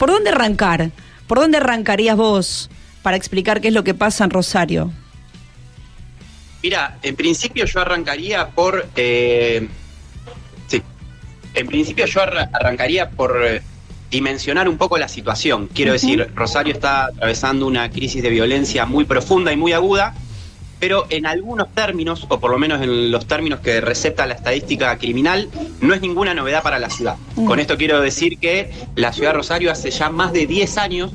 ¿Por dónde arrancar? ¿Por dónde arrancarías vos para explicar qué es lo que pasa en Rosario? Mira, en principio yo arrancaría por... arrancaría por dimensionar un poco la situación. Quiero decir, Rosario está atravesando una crisis de violencia muy profunda y muy aguda, pero en algunos términos, o por lo menos en los términos que recepta la estadística criminal, no es ninguna novedad para la ciudad. Con esto quiero decir que la ciudad de Rosario hace ya más de 10 años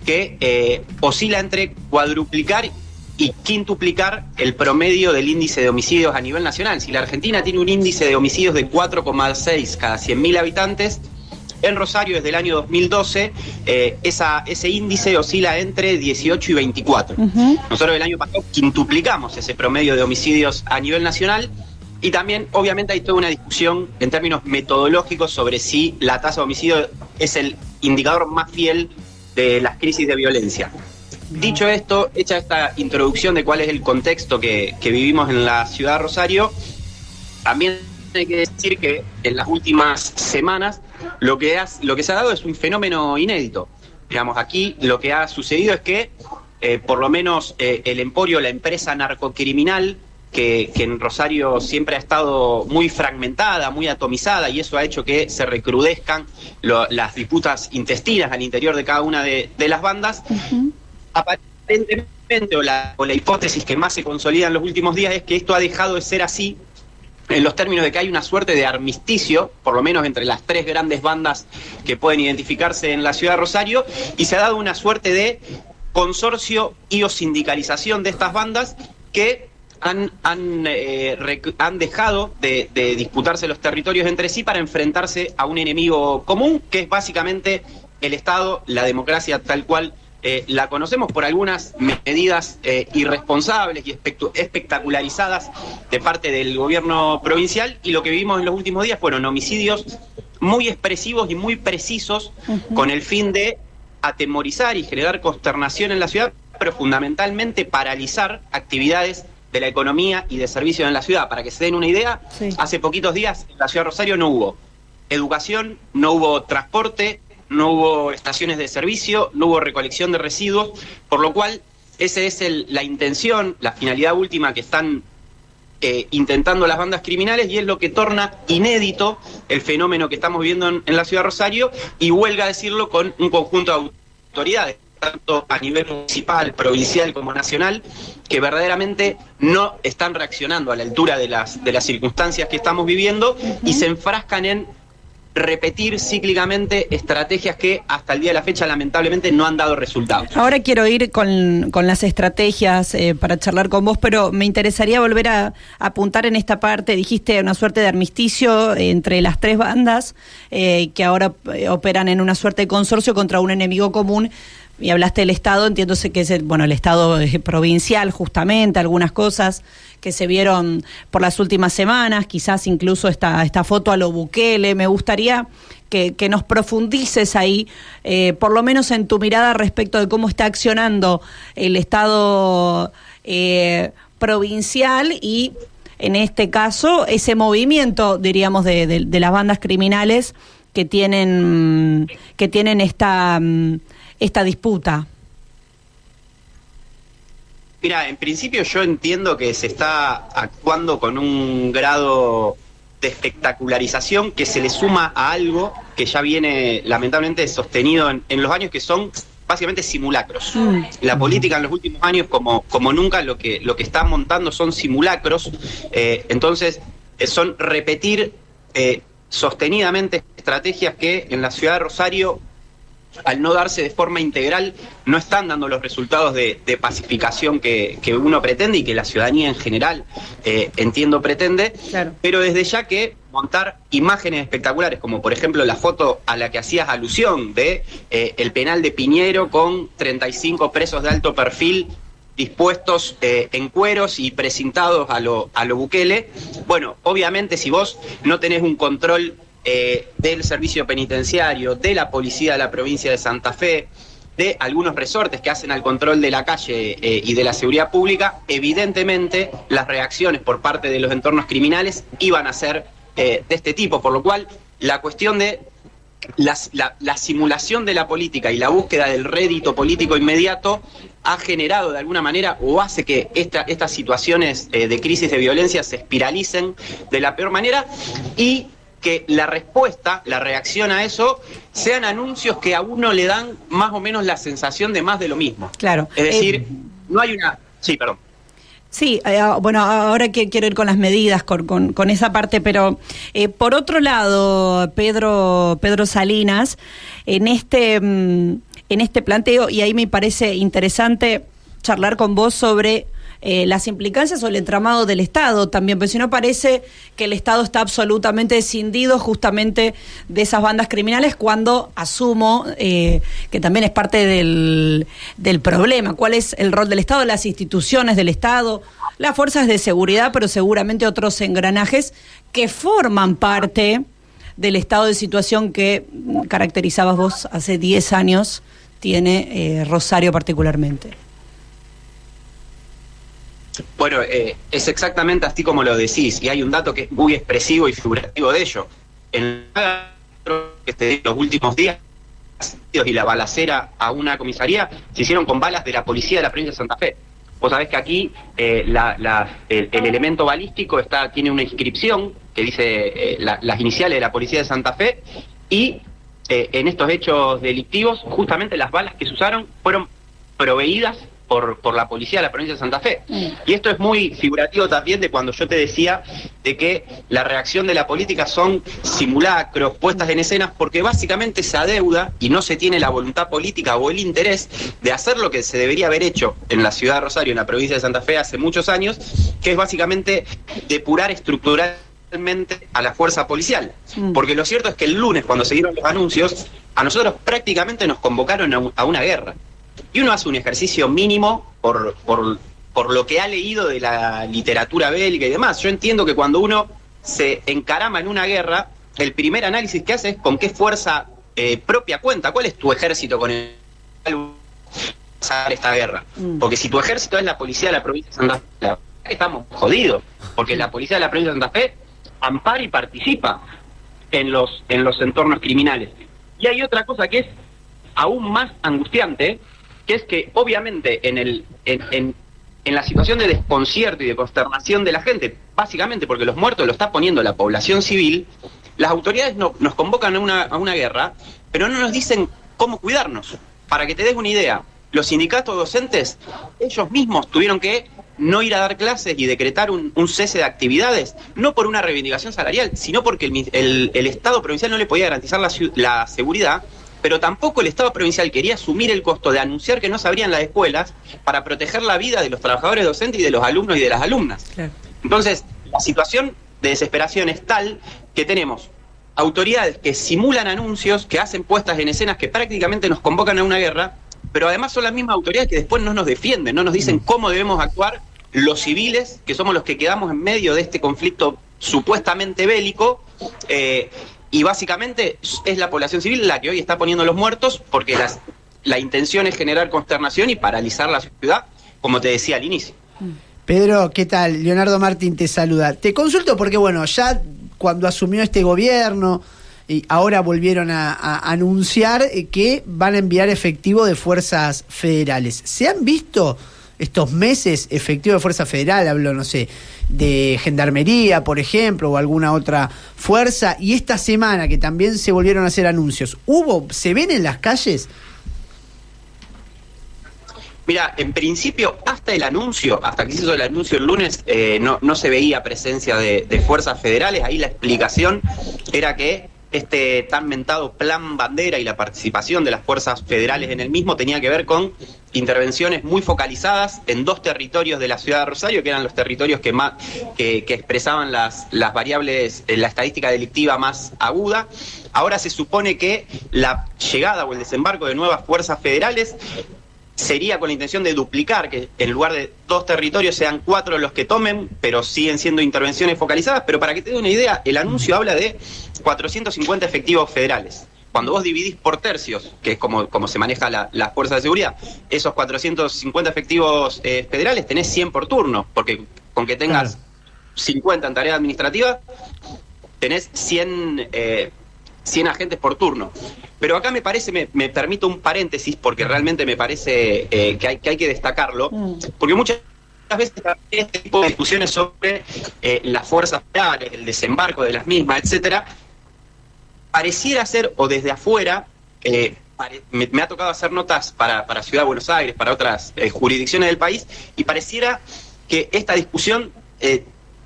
que oscila entre cuadruplicar y quintuplicar el promedio del índice de homicidios a nivel nacional. Si la Argentina tiene un índice de homicidios de 4,6 cada 100.000 habitantes, en Rosario desde el año 2012 ese índice oscila entre 18 y 24. Nosotros el año pasado quintuplicamos ese promedio de homicidios a nivel nacional, y también obviamente hay toda una discusión en términos metodológicos sobre si la tasa de homicidio es el indicador más fiel de las crisis de violencia. Dicho esto, hecha esta introducción de cuál es el contexto que vivimos en la ciudad de Rosario, también hay que decir que en las últimas semanas lo que se ha dado es un fenómeno inédito. Digamos, aquí lo que ha sucedido es que por lo menos el Emporio, la empresa narcocriminal, que en Rosario siempre ha estado muy fragmentada, muy atomizada, y eso ha hecho que se recrudezcan las disputas intestinas al interior de cada una de las bandas. Aparentemente, o la hipótesis que más se consolida en los últimos días es que esto ha dejado de ser así en los términos de que hay una suerte de armisticio, por lo menos entre las tres grandes bandas que pueden identificarse en la ciudad de Rosario, y se ha dado una suerte de consorcio y o sindicalización de estas bandas que han dejado de disputarse los territorios entre sí para enfrentarse a un enemigo común, que es básicamente el Estado, la democracia tal cual la conocemos, por algunas medidas irresponsables y espectacularizadas de parte del gobierno provincial. Y lo que vivimos en los últimos días fueron homicidios muy expresivos y muy precisos, con el fin de atemorizar y generar consternación en la ciudad, pero fundamentalmente paralizar actividades de la economía y de servicios en la ciudad. Para que se den una idea, hace poquitos días en la ciudad de Rosario no hubo educación, no hubo transporte, no hubo estaciones de servicio, no hubo recolección de residuos, por lo cual esa es la intención, la finalidad última que están intentando las bandas criminales, y es lo que torna inédito el fenómeno que estamos viendo en la ciudad de Rosario, y huelga decirlo con un conjunto de autoridades, tanto a nivel municipal, provincial como nacional, que verdaderamente no están reaccionando a la altura de las circunstancias que estamos viviendo, y se enfrascan en repetir cíclicamente estrategias que hasta el día de la fecha lamentablemente no han dado resultados. Ahora quiero ir con las estrategias para charlar con vos, pero me interesaría volver a apuntar en esta parte. Dijiste una suerte de armisticio entre las tres bandas que ahora operan en una suerte de consorcio contra un enemigo común. Y hablaste del Estado, entiéndose que es el Estado provincial, justamente, algunas cosas que se vieron por las últimas semanas, quizás incluso esta foto a lo Bukele. Me gustaría que nos profundices ahí, por lo menos en tu mirada respecto de cómo está accionando el Estado provincial y, en este caso, ese movimiento, diríamos, de las bandas criminales que tienen esta disputa. Mira, en principio yo entiendo que se está actuando con un grado de espectacularización que se le suma a algo que ya viene lamentablemente sostenido en los años, que son básicamente simulacros. La política en los últimos años, como nunca, lo que está montando son simulacros. Entonces son repetir sostenidamente estrategias que en la ciudad de Rosario, al no darse de forma integral, no están dando los resultados de pacificación que uno pretende y que la ciudadanía en general, entiendo, pretende. Claro. Pero desde ya que montar imágenes espectaculares, como por ejemplo la foto a la que hacías alusión de el penal de Piñero con 35 presos de alto perfil dispuestos en cueros y precintados a lo Bukele. Bueno, obviamente si vos no tenés un control del servicio penitenciario, de la policía de la provincia de Santa Fe, de algunos resortes que hacen al control de la calle y de la seguridad pública, evidentemente las reacciones por parte de los entornos criminales iban a ser de este tipo, por lo cual la cuestión de la simulación de la política y la búsqueda del rédito político inmediato ha generado de alguna manera o hace que estas situaciones de crisis de violencia se espiralicen de la peor manera y que la respuesta, la reacción a eso, sean anuncios que a uno le dan más o menos la sensación de más de lo mismo. Claro. Es decir, no hay una... Sí, perdón. Sí, bueno, ahora que quiero ir con las medidas, con esa parte, pero por otro lado, Pedro Salinas, en este planteo, y ahí me parece interesante charlar con vos sobre las implicancias o el entramado del Estado también, porque si no parece que el Estado está absolutamente escindido justamente de esas bandas criminales, cuando asumo que también es parte del problema. ¿Cuál es el rol del Estado, las instituciones del Estado, las fuerzas de seguridad, pero seguramente otros engranajes que forman parte del estado de situación que caracterizabas vos hace 10 años, tiene Rosario particularmente? Bueno, es exactamente así como lo decís, y hay un dato que es muy expresivo y figurativo de ello. En los últimos días, y la balacera a una comisaría se hicieron con balas de la policía de la provincia de Santa Fe. Vos sabés que aquí el elemento balístico tiene una inscripción que dice las iniciales de la policía de Santa Fe, y en estos hechos delictivos justamente las balas que se usaron fueron proveídas por la policía de la provincia de Santa Fe. Y esto es muy figurativo también de cuando yo te decía de que la reacción de la política son simulacros, puestas en escenas, porque básicamente se adeuda y no se tiene la voluntad política o el interés de hacer lo que se debería haber hecho en la ciudad de Rosario, en la provincia de Santa Fe hace muchos años, que es básicamente depurar estructuralmente a la fuerza policial. Porque lo cierto es que el lunes, cuando se dieron los anuncios, a nosotros prácticamente nos convocaron a una guerra. Y uno hace un ejercicio mínimo por lo que ha leído de la literatura bélica y demás. Yo entiendo que cuando uno se encarama en una guerra, el primer análisis que hace es con qué fuerza propia cuenta. ¿Cuál es tu ejército con el cual vas a esta guerra? Porque si tu ejército es la policía de la provincia de Santa Fe, estamos jodidos. Porque la policía de la provincia de Santa Fe ampara y participa en los entornos criminales. Y hay otra cosa que es aún más angustiante, que es que obviamente en la situación de desconcierto y de consternación de la gente, básicamente porque los muertos lo está poniendo la población civil, las autoridades nos convocan a una guerra, pero no nos dicen cómo cuidarnos. Para que te des una idea, los sindicatos docentes, ellos mismos tuvieron que no ir a dar clases y decretar un cese de actividades, no por una reivindicación salarial, sino porque el Estado provincial no le podía garantizar la seguridad, pero tampoco el Estado provincial quería asumir el costo de anunciar que no se abrían las escuelas para proteger la vida de los trabajadores docentes y de los alumnos y de las alumnas. Claro. Entonces, la situación de desesperación es tal que tenemos autoridades que simulan anuncios, que hacen puestas en escenas que prácticamente nos convocan a una guerra, pero además son las mismas autoridades que después no nos defienden, no nos dicen cómo debemos actuar los civiles, que somos los que quedamos en medio de este conflicto supuestamente bélico, y básicamente es la población civil la que hoy está poniendo los muertos, porque la intención es generar consternación y paralizar la ciudad, como te decía al inicio. Pedro, ¿qué tal? Leonardo Martín te saluda. Te consulto porque, bueno, ya cuando asumió este gobierno, y ahora volvieron a anunciar que van a enviar efectivo de fuerzas federales. ¿Se han visto estos meses efectivo de fuerza federal? Hablo, no sé, de Gendarmería, por ejemplo, o alguna otra fuerza. Y esta semana que también se volvieron a hacer anuncios, ¿se ven en las calles? Mira, en principio, hasta que se hizo el anuncio el lunes, no se veía presencia de fuerzas federales. Ahí la explicación era que este tan mentado Plan Bandera y la participación de las fuerzas federales en el mismo tenía que ver con intervenciones muy focalizadas en 2 territorios de la ciudad de Rosario, que eran los territorios que expresaban las variables, la estadística delictiva más aguda. Ahora se supone que la llegada o el desembarco de nuevas fuerzas federales sería con la intención de duplicar, que en lugar de 2 territorios sean 4 los que tomen, pero siguen siendo intervenciones focalizadas. Pero para que te dé una idea, el anuncio habla de 450 efectivos federales. Cuando vos dividís por tercios, que es como se maneja la fuerza de seguridad, esos 450 efectivos federales tenés 100 por turno, porque con que tengas 50 en tarea administrativa, tenés 100 100 agentes por turno. Pero acá me parece, me permito un paréntesis, porque realmente me parece que hay que destacarlo, porque muchas veces este tipo de discusiones sobre las fuerzas federales, el desembarco de las mismas, etcétera, pareciera ser, o desde afuera, me ha tocado hacer notas para Ciudad de Buenos Aires, para otras jurisdicciones del país, y pareciera que esta discusión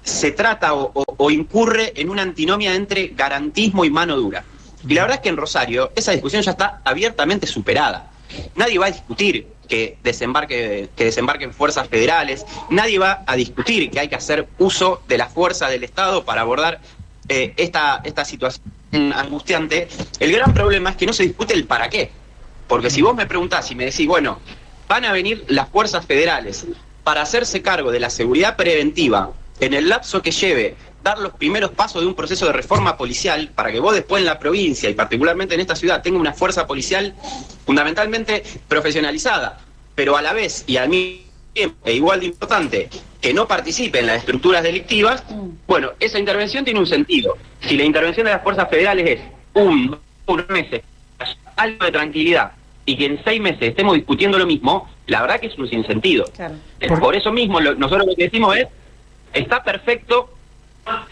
se trata o incurre en una antinomia entre garantismo y mano dura. Y la verdad es que en Rosario esa discusión ya está abiertamente superada. Nadie va a discutir que desembarquen fuerzas federales, nadie va a discutir que hay que hacer uso de la fuerza del Estado para abordar esta situación angustiante. El gran problema es que no se discute el para qué. Porque si vos me preguntás y me decís, bueno, van a venir las fuerzas federales para hacerse cargo de la seguridad preventiva en el lapso que lleve dar los primeros pasos de un proceso de reforma policial, para que vos después en la provincia y particularmente en esta ciudad tenga una fuerza policial fundamentalmente profesionalizada, pero a la vez y al mismo tiempo, e igual de importante, que no participe en las estructuras delictivas, bueno, esa intervención tiene un sentido. Si la intervención de las fuerzas federales es unos meses, algo de tranquilidad, y que en 6 meses estemos discutiendo lo mismo, la verdad que es un sinsentido. Claro. Por eso mismo, nosotros lo que decimos es, está perfecto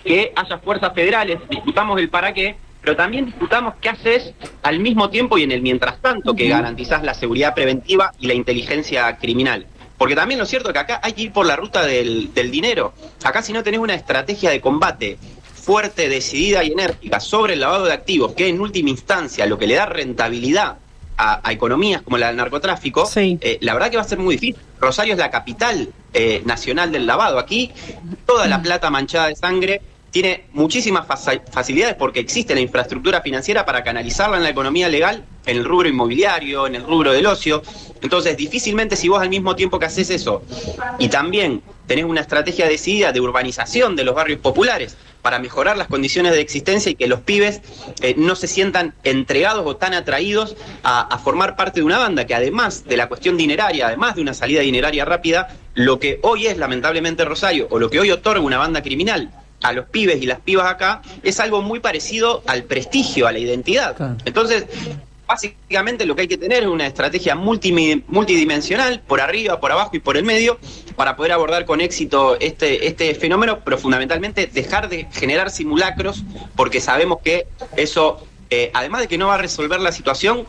que haya fuerzas federales, discutamos el para qué, pero también discutamos qué haces al mismo tiempo y en el mientras tanto que garantizás la seguridad preventiva y la inteligencia criminal. Porque también lo cierto es que acá hay que ir por la ruta del dinero. Acá si no tenés una estrategia de combate fuerte, decidida y enérgica sobre el lavado de activos, que en última instancia lo que le da rentabilidad a economías como la del narcotráfico, sí, la verdad que va a ser muy difícil. Rosario es la capital nacional del lavado. Aquí toda la plata manchada de sangre tiene muchísimas facilidades porque existe la infraestructura financiera para canalizarla en la economía legal, en el rubro inmobiliario, en el rubro del ocio. Entonces, difícilmente si vos al mismo tiempo que haces eso y también tenés una estrategia decidida de urbanización de los barrios populares para mejorar las condiciones de existencia y que los pibes no se sientan entregados o tan atraídos a formar parte de una banda, que además de la cuestión dineraria, además de una salida dineraria rápida, lo que hoy es lamentablemente Rosario, o lo que hoy otorga una banda criminal a los pibes y las pibas acá, es algo muy parecido al prestigio, a la identidad. Claro. Entonces, básicamente lo que hay que tener es una estrategia multidimensional, por arriba, por abajo y por el medio, para poder abordar con éxito este fenómeno, pero fundamentalmente dejar de generar simulacros, porque sabemos que eso, además de que no va a resolver la situación,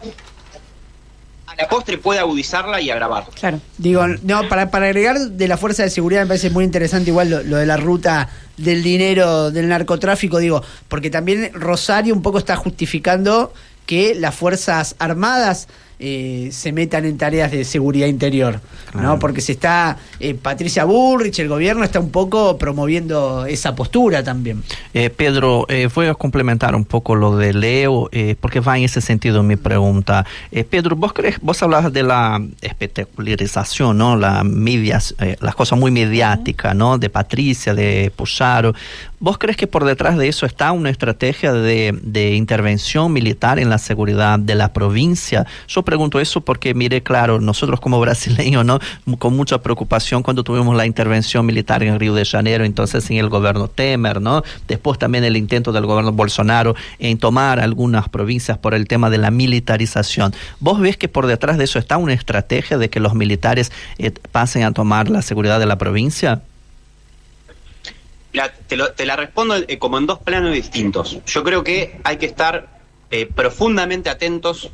a la postre puede agudizarla y agravarla. Claro. Digo, no, para agregar de la fuerza de seguridad me parece muy interesante igual lo de la ruta del dinero del narcotráfico, digo, porque también Rosario un poco está justificando que las Fuerzas Armadas se metan en tareas de seguridad interior, claro, ¿no? Porque se está, Patricia Bullrich, el gobierno está un poco promoviendo esa postura también. Pedro, voy a complementar un poco lo de Leo, porque va en ese sentido mi pregunta. Pedro, vos hablabas de la espectacularización, ¿no? Las cosas muy mediáticas, ¿no? De Patricia, de Puyaro. ¿Vos crees que por detrás de eso está una estrategia de intervención militar en la seguridad de la provincia? Yo pregunto eso porque, mire, claro, nosotros como brasileños, ¿no? Con mucha preocupación cuando tuvimos la intervención militar en Río de Janeiro, entonces en el gobierno Temer, ¿no? Después también el intento del gobierno Bolsonaro en tomar algunas provincias por el tema de la militarización. ¿Vos ves que por detrás de eso está una estrategia de que los militares pasen a tomar la seguridad de la provincia? Te la respondo como en dos planos distintos. Yo creo que hay que estar profundamente atentos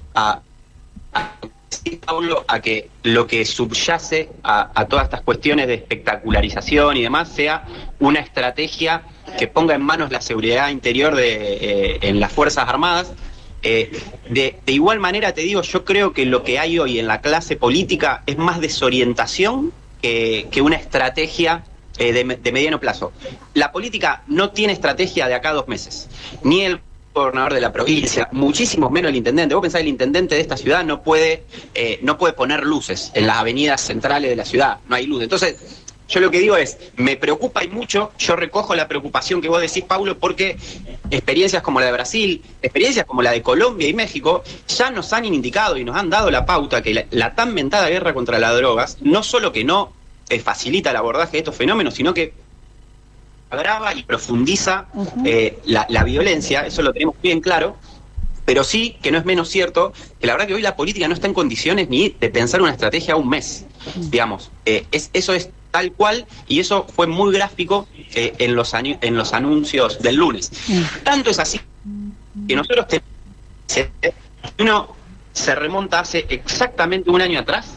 Pablo, a que lo que subyace a todas estas cuestiones de espectacularización y demás sea una estrategia que ponga en manos la seguridad interior en las Fuerzas Armadas. De igual manera te digo, yo creo que lo que hay hoy en la clase política es más desorientación que una estrategia de mediano plazo. La política no tiene estrategia de acá a 2 meses, ni el gobernador de la provincia, muchísimo menos el intendente. Vos pensás, el intendente de esta ciudad no puede poner luces en las avenidas centrales de la ciudad, no hay luz. Entonces, yo lo que digo es, me preocupa y mucho, yo recojo la preocupación que vos decís, Paulo, porque experiencias como la de Brasil, experiencias como la de Colombia y México, ya nos han indicado y nos han dado la pauta que la tan mentada guerra contra las drogas, no solo que no facilita el abordaje de estos fenómenos, sino que agrava y profundiza la violencia, eso lo tenemos bien claro, Pero sí, que no es menos cierto, que la verdad que hoy la política no está en condiciones ni de pensar una estrategia a un mes, digamos. Eso es tal cual, y eso fue muy gráfico en los anuncios del lunes. Tanto es así que nosotros uno se remonta hace exactamente un año atrás.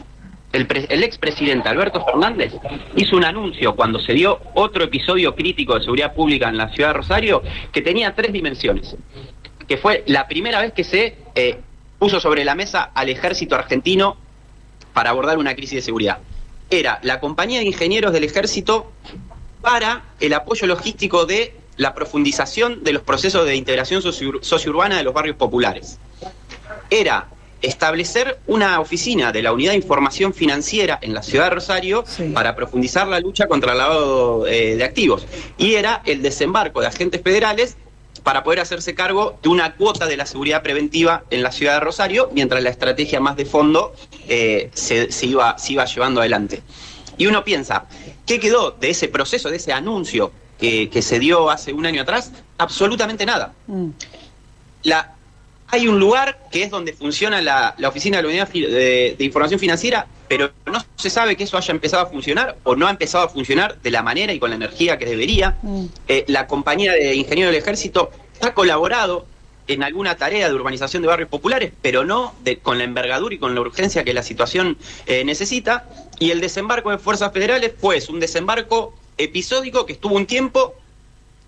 El expresidente Alberto Fernández hizo un anuncio cuando se dio otro episodio crítico de seguridad pública en la ciudad de Rosario que tenía 3 dimensiones, que fue la primera vez que se puso sobre la mesa al ejército argentino para abordar una crisis de seguridad. Era la compañía de ingenieros del ejército para el apoyo logístico de la profundización de los procesos de integración sociourbana de los barrios populares. Era establecer una oficina de la Unidad de Información Financiera en la ciudad de Rosario para profundizar la lucha contra el lavado de activos. Y era el desembarco de agentes federales para poder hacerse cargo de una cuota de la seguridad preventiva en la ciudad de Rosario, mientras la estrategia más de fondo se iba llevando adelante. Y uno piensa, ¿qué quedó de ese proceso, de ese anuncio que se dio hace un año atrás? Absolutamente nada. Hay un lugar que es donde funciona la oficina de la Unidad de Información Financiera, pero no se sabe que eso haya empezado a funcionar o no ha empezado a funcionar de la manera y con la energía que debería. La compañía de ingenieros del ejército ha colaborado en alguna tarea de urbanización de barrios populares, pero no con la envergadura y con la urgencia que la situación necesita. Y el desembarco de fuerzas federales fue un desembarco episódico que estuvo un tiempo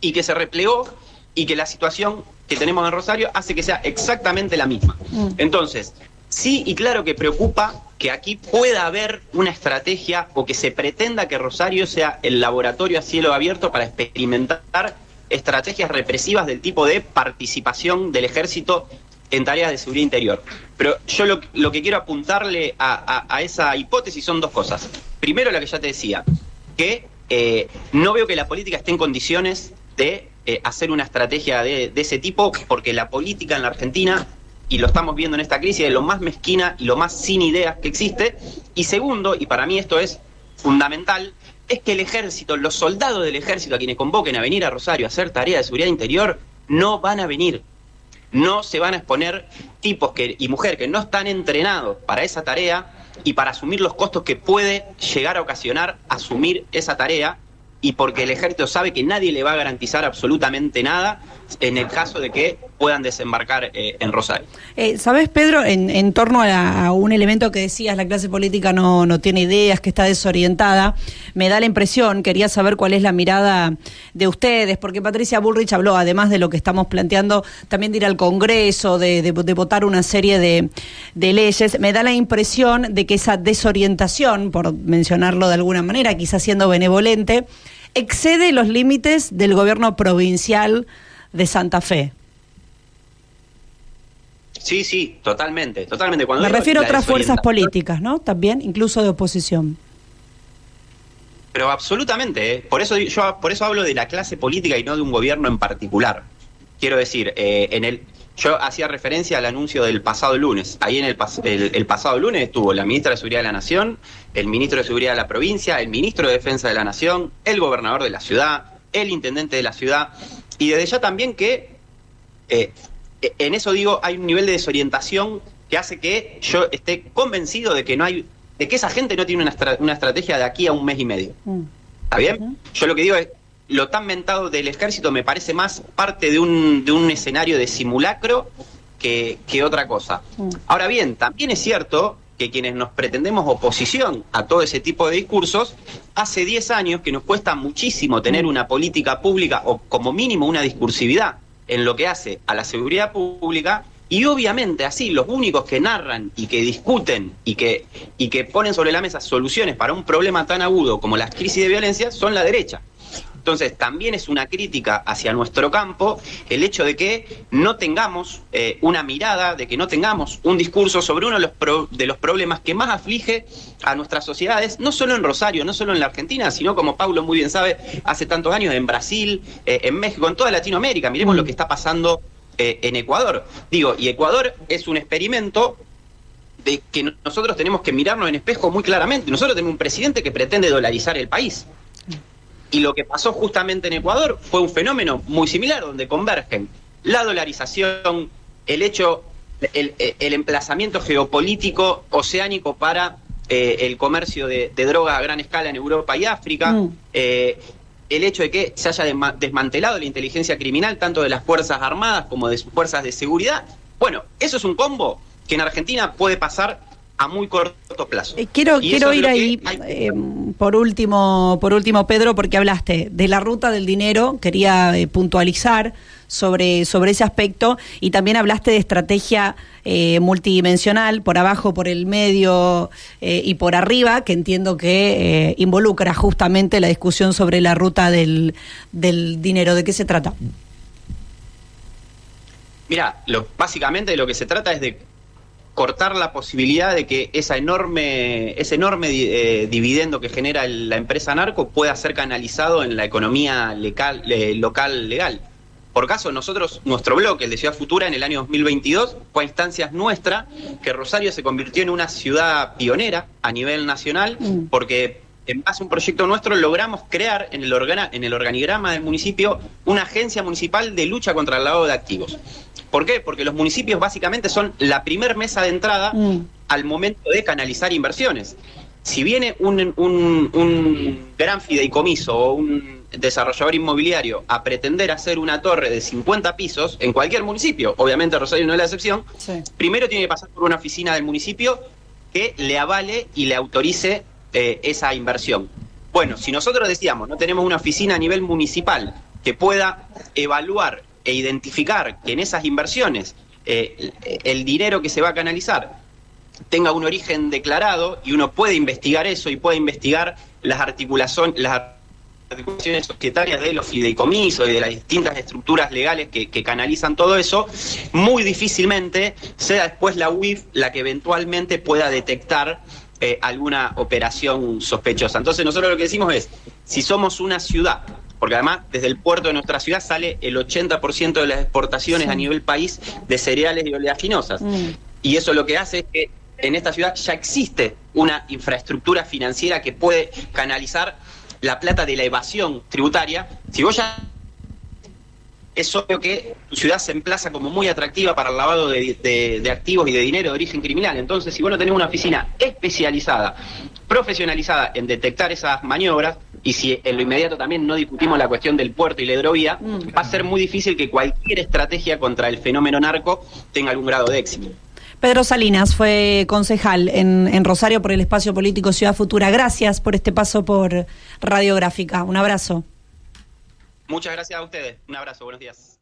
y que se replegó, y que la situación que tenemos en Rosario hace que sea exactamente la misma. Entonces, sí y claro que preocupa que aquí pueda haber una estrategia o que se pretenda que Rosario sea el laboratorio a cielo abierto para experimentar estrategias represivas del tipo de participación del ejército en tareas de seguridad interior. Pero yo lo que quiero apuntarle a esa hipótesis son 2 cosas. Primero, la que ya te decía, que no veo que la política esté en condiciones de hacer una estrategia de ese tipo, porque la política en la Argentina, y lo estamos viendo en esta crisis, es lo más mezquina y lo más sin ideas que existe. Y segundo, y para mí esto es fundamental, es que el ejército, los soldados del ejército a quienes convoquen a venir a Rosario a hacer tarea de seguridad interior, no van a venir. No se van a exponer tipos y mujeres que no están entrenados para esa tarea y para asumir los costos que puede llegar a ocasionar asumir esa tarea, y porque el ejército sabe que nadie le va a garantizar absolutamente nada en el caso de que puedan desembarcar en Rosario. ¿Sabes, Pedro, en torno a un elemento que decías, la clase política no tiene ideas, que está desorientada? Me da la impresión, quería saber cuál es la mirada de ustedes, porque Patricia Bullrich habló, además de lo que estamos planteando, también de ir al Congreso, de votar una serie de leyes. Me da la impresión de que esa desorientación, por mencionarlo de alguna manera, quizás siendo benevolente, excede los límites del gobierno provincial de Santa Fe. Sí, totalmente. Cuando me refiero a otras fuerzas políticas, ¿no? También, incluso de oposición. Pero absolutamente, por eso hablo de la clase política y no de un gobierno en particular. Quiero decir, yo hacía referencia al anuncio del pasado lunes. Ahí en el pasado lunes estuvo la ministra de Seguridad de la Nación, el ministro de Seguridad de la provincia, el ministro de Defensa de la Nación, el gobernador de la ciudad, el intendente de la ciudad, y desde ya también que en eso digo, hay un nivel de desorientación que hace que yo esté convencido de que esa gente no tiene una estrategia de aquí a un mes y medio. ¿Está bien? Yo lo que digo es, lo tan mentado del ejército me parece más parte de un escenario de simulacro que otra cosa. Ahora bien, también es cierto que quienes nos pretendemos oposición a todo ese tipo de discursos, hace 10 años que nos cuesta muchísimo tener una política pública o como mínimo una discursividad en lo que hace a la seguridad pública, y obviamente así los únicos que narran y que discuten y que ponen sobre la mesa soluciones para un problema tan agudo como las crisis de violencia son la derecha. Entonces también es una crítica hacia nuestro campo el hecho de que no tengamos una mirada, de que no tengamos un discurso sobre uno de los problemas que más aflige a nuestras sociedades, no solo en Rosario, no solo en la Argentina, sino como Paulo muy bien sabe, hace tantos años en Brasil, en México, en toda Latinoamérica. Miremos lo que está pasando en Ecuador. Y Ecuador es un experimento de que nosotros tenemos que mirarnos en espejo muy claramente. Nosotros tenemos un presidente que pretende dolarizar el país. Y lo que pasó justamente en Ecuador fue un fenómeno muy similar, donde convergen la dolarización, el emplazamiento geopolítico oceánico para el comercio de drogas a gran escala en Europa y África, el hecho de que se haya desmantelado la inteligencia criminal tanto de las Fuerzas Armadas como de sus fuerzas de seguridad. Bueno, eso es un combo que en Argentina puede pasar a muy corto plazo. Quiero ir ahí, por último, Pedro, porque hablaste de la ruta del dinero, quería puntualizar sobre ese aspecto, y también hablaste de estrategia multidimensional, por abajo, por el medio y por arriba, que entiendo que involucra justamente la discusión sobre la ruta del dinero. ¿De qué se trata? Mira, básicamente de lo que se trata es de cortar la posibilidad de que ese enorme dividendo que genera la empresa narco pueda ser canalizado en la economía local legal. Por caso, nuestro bloque, el de Ciudad Futura, en el año 2022, fue a instancias nuestra que Rosario se convirtió en una ciudad pionera a nivel nacional, porque en base a un proyecto nuestro logramos crear en el organigrama del municipio una agencia municipal de lucha contra el lavado de activos. ¿Por qué? Porque los municipios básicamente son la primer mesa de entrada al momento de canalizar inversiones. Si viene un gran fideicomiso o un desarrollador inmobiliario a pretender hacer una torre de 50 pisos en cualquier municipio, obviamente Rosario no es la excepción, primero tiene que pasar por una oficina del municipio que le avale y le autorice esa inversión. Bueno, si nosotros decíamos, no tenemos una oficina a nivel municipal que pueda evaluar e identificar que en esas inversiones el dinero que se va a canalizar tenga un origen declarado, y uno puede investigar eso y puede investigar las articulaciones societarias de los fideicomisos y de las distintas estructuras legales que canalizan todo eso, muy difícilmente sea después la UIF la que eventualmente pueda detectar alguna operación sospechosa. Entonces nosotros lo que decimos es, si somos una ciudad, porque además desde el puerto de nuestra ciudad sale el 80% de las exportaciones a nivel país de cereales y oleaginosas. Y eso lo que hace es que en esta ciudad ya existe una infraestructura financiera que puede canalizar la plata de la evasión tributaria. Si vos ya... Es obvio que tu ciudad se emplaza como muy atractiva para el lavado de activos y de dinero de origen criminal. Entonces, si vos no tenés una oficina especializada, profesionalizada en detectar esas maniobras, y si en lo inmediato también no discutimos la cuestión del puerto y la hidrovía, va a ser muy difícil que cualquier estrategia contra el fenómeno narco tenga algún grado de éxito. Pedro Salinas fue concejal en Rosario por el espacio político Ciudad Futura. Gracias por este paso por Radiográfica. Un abrazo. Muchas gracias a ustedes. Un abrazo. Buenos días.